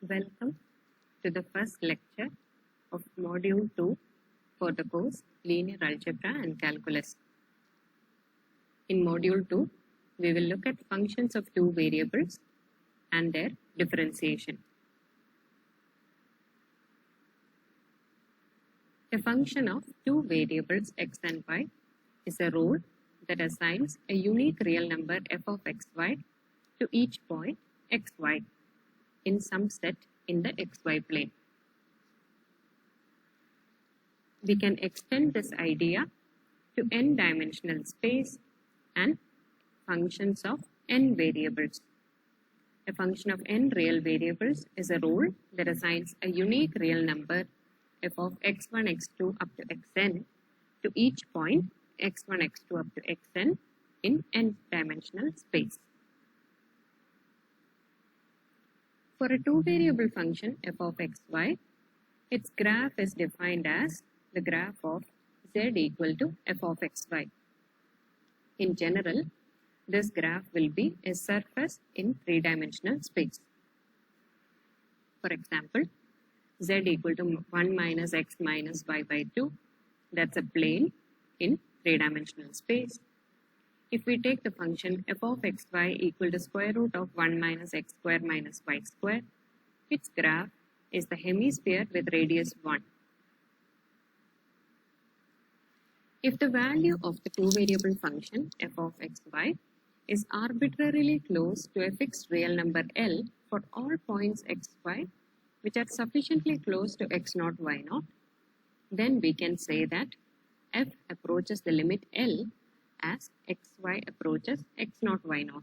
Welcome to the first lecture of Module 2 for the course Linear Algebra and Calculus. In Module 2, we will look at functions of two variables and their differentiation. A function of two variables x and y is a rule that assigns a unique real number f of xy to each point xy in some set in the xy plane. We can extend this idea to n-dimensional space and functions of n variables. A function of n real variables is a rule that assigns a unique real number f of x1, x2 up to xn to each point x1, x2 up to xn in n-dimensional space. For a two-variable function f of xy, its graph is defined as the graph of z equal to f of xy. In general, this graph will be a surface in three-dimensional space. For example, z equal to 1 minus x minus y by 2, that's a plane in three-dimensional space. If we take the function f of xy equal to square root of 1 minus x square minus y square, its graph is the hemisphere with radius 1. If the value of the two-variable function f of xy is arbitrarily close to a fixed real number L for all points xy which are sufficiently close to x0, y0, then we can say that f approaches the limit L as xy approaches x0, y0.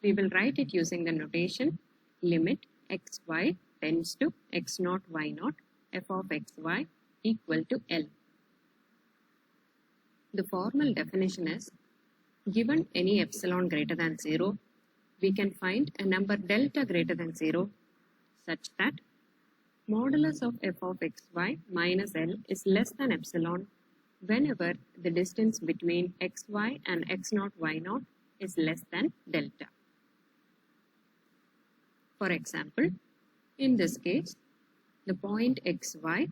We will write it using the notation limit xy tends to x0, y0 f of xy equal to L. The formal definition is, given any epsilon greater than 0, we can find a number delta greater than 0 such that modulus of f of xy minus L is less than epsilon whenever the distance between xy and x0, y0 is less than delta. For example, in this case, the point xy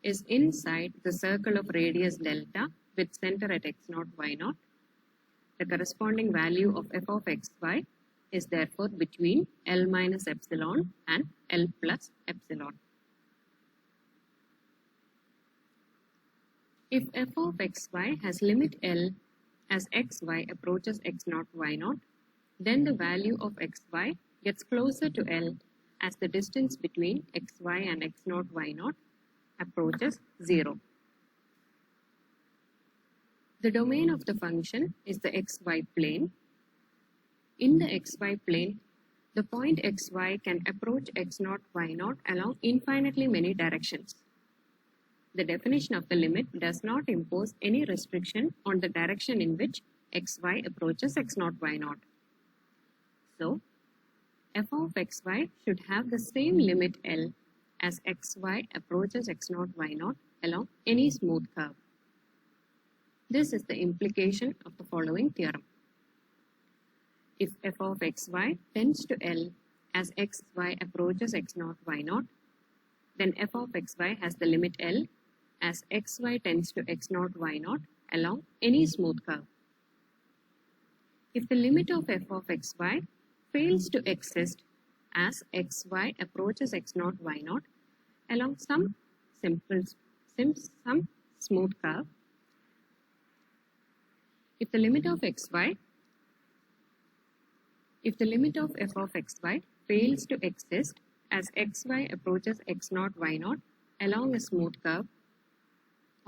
is inside the circle of radius delta with center at x0, y0. The corresponding value of f of xy is therefore between L minus epsilon and L plus epsilon. If f of xy has limit L as xy approaches x0, y0, then the value of xy gets closer to L as the distance between xy and x0, y0 approaches 0. The domain of the function is the xy plane. In the xy plane, the point xy can approach x0, y0 along infinitely many directions. The definition of the limit does not impose any restriction on the direction in which xy approaches x0, y0. So, f of xy should have the same limit L as xy approaches x0, y0 along any smooth curve. This is the implication of the following theorem. If f of xy tends to L as xy approaches x0, y0, then f of xy has the limit L as xy tends to x0, y0 along any smooth curve. If the limit of f of xy fails to exist as xy approaches x0, y0 along some smooth curve, if the limit of f of xy fails to exist as xy approaches x0, y0 along a smooth curve,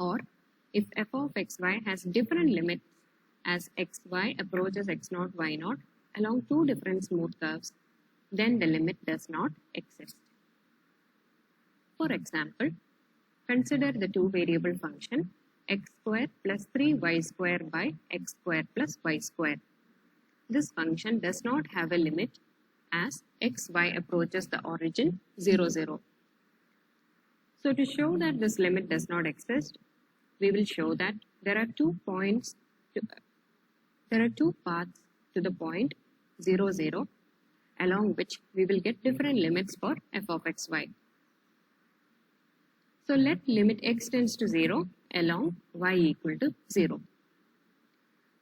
or if f of xy has different limits as xy approaches x0, y0 along two different smooth curves, then the limit does not exist. For example, consider the two-variable function x square plus 3y square by x square plus y square. This function does not have a limit as xy approaches the origin 0, 0. So to show that this limit does not exist, we will show that there are two paths to the point 0, 0 along which we will get different limits for f of xy. So let limit x tends to 0 along y equal to 0.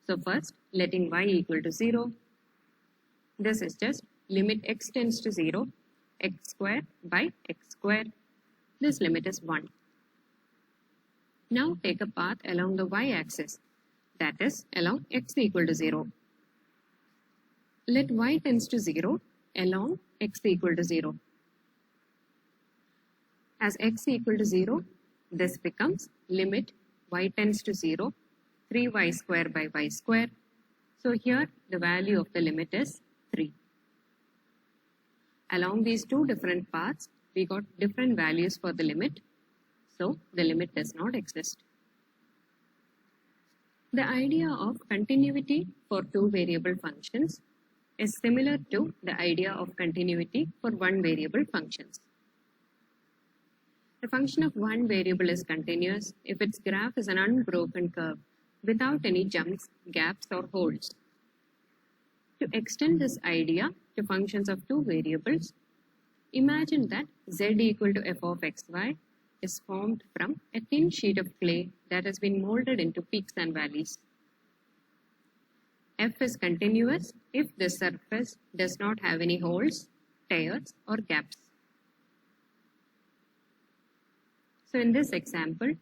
So first, letting y equal to 0, this is just limit x tends to 0, x square by x square. This limit is 1. Now take a path along the y-axis, that is along x equal to 0. Let y tends to 0 along x equal to 0. As x equal to 0, this becomes limit y tends to 0, 3y square by y square. So here the value of the limit is 3. Along these two different paths, we got different values for the limit. So the limit does not exist. The idea of continuity for two variable functions is similar to the idea of continuity for one variable functions. The function of one variable is continuous if its graph is an unbroken curve without any jumps, gaps, or holes. To extend this idea to functions of two variables, imagine that z equal to f of xy is formed from a thin sheet of clay that has been molded into peaks and valleys. F is continuous if the surface does not have any holes, tears, or gaps. So in this example,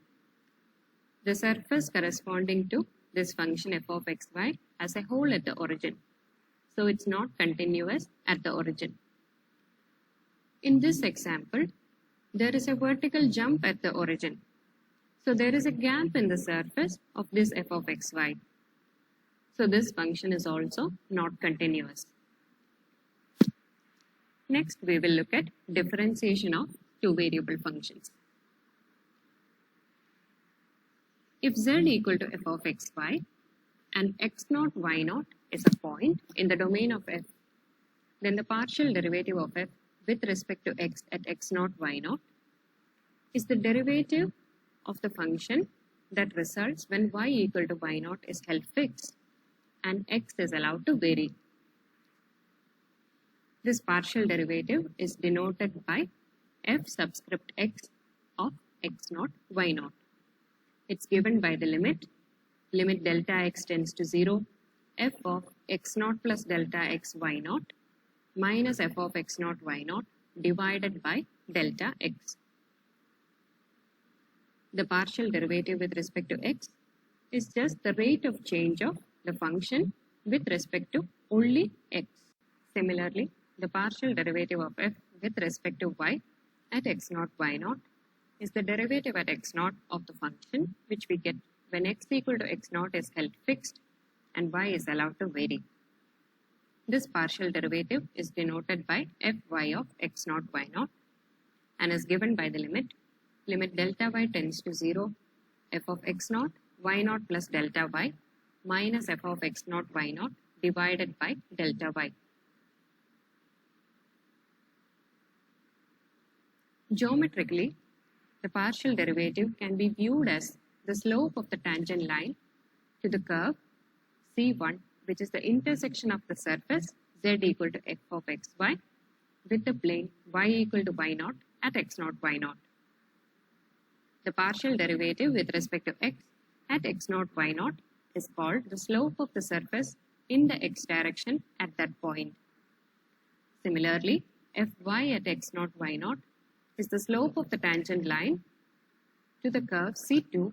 the surface corresponding to this function f of xy has a hole at the origin. So it's not continuous at the origin. In this example, there is a vertical jump at the origin. So there is a gap in the surface of this f of xy. So this function is also not continuous. Next, we will look at differentiation of two variable functions. If z equal to f of xy and x0, y0 is a point in the domain of f, then the partial derivative of f with respect to x at x0, y0 is the derivative of the function that results when y equal to y0 is held fixed and x is allowed to vary. This partial derivative is denoted by f subscript x of x0, y0. It's given by the limit delta x tends to 0, f of x0 plus delta x y0 minus f of x0 y0 divided by delta x. The partial derivative with respect to x is just the rate of change of the function with respect to only x. Similarly, the partial derivative of f with respect to y at x0, y0 is the derivative at x0 of the function which we get when x equal to x0 is held fixed and y is allowed to vary. This partial derivative is denoted by fy of x0, y0 and is given by the limit delta y tends to 0, f of x0, y0 plus delta y minus f of x0, y0 divided by delta y. Geometrically, the partial derivative can be viewed as the slope of the tangent line to the curve C1, which is the intersection of the surface z equal to f of xy with the plane y equal to y0 at x0, y0. The partial derivative with respect to x at x0, y0 is called the slope of the surface in the x direction at that point. Similarly, fy at x0, y0 is the slope of the tangent line to the curve C2,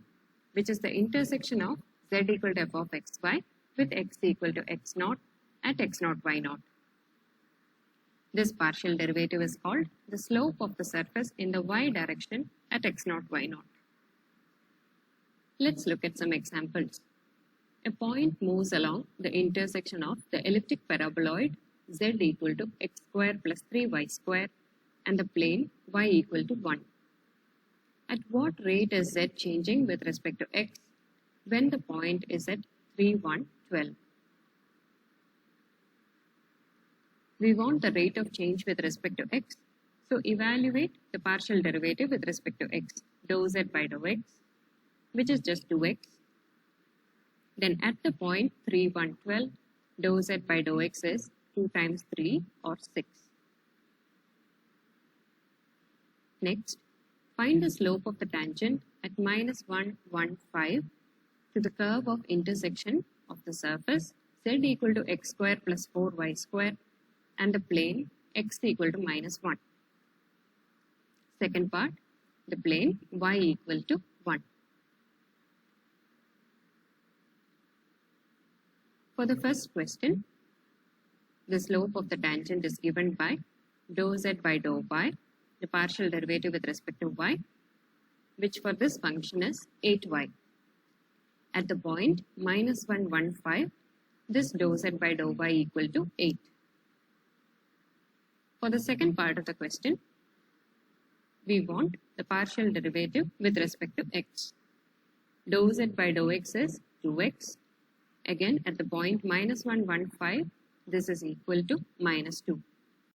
which is the intersection of z equal to f of xy with x equal to x0 at x0, y0. This partial derivative is called the slope of the surface in the y direction at x0, y0. Let's look at some examples. A point moves along the intersection of the elliptic paraboloid z equal to x square plus 3y square and the plane y equal to 1. At what rate is z changing with respect to x when the point is at 3, 1, 12? We want the rate of change with respect to x, so evaluate the partial derivative with respect to x, dou z by dou x, which is just 2x. Then at the point 3, 1, 12, dou z by dou x is 2 times 3 or 6. Next, find the slope of the tangent at minus 1, 1, 5 to the curve of intersection of the surface z equal to x square plus 4y square and the plane x equal to minus 1. Second part, the plane y equal to 1. For the first question, the slope of the tangent is given by dou z by dou y, the partial derivative with respect to y, which for this function is 8y. At the point minus 1, 1, 5, this dou z by dou y equal to 8. For the second part of the question, we want the partial derivative with respect to x. Dou z by dou x is 2x. Again, at the point minus 1, 1, 5, this is equal to minus 2.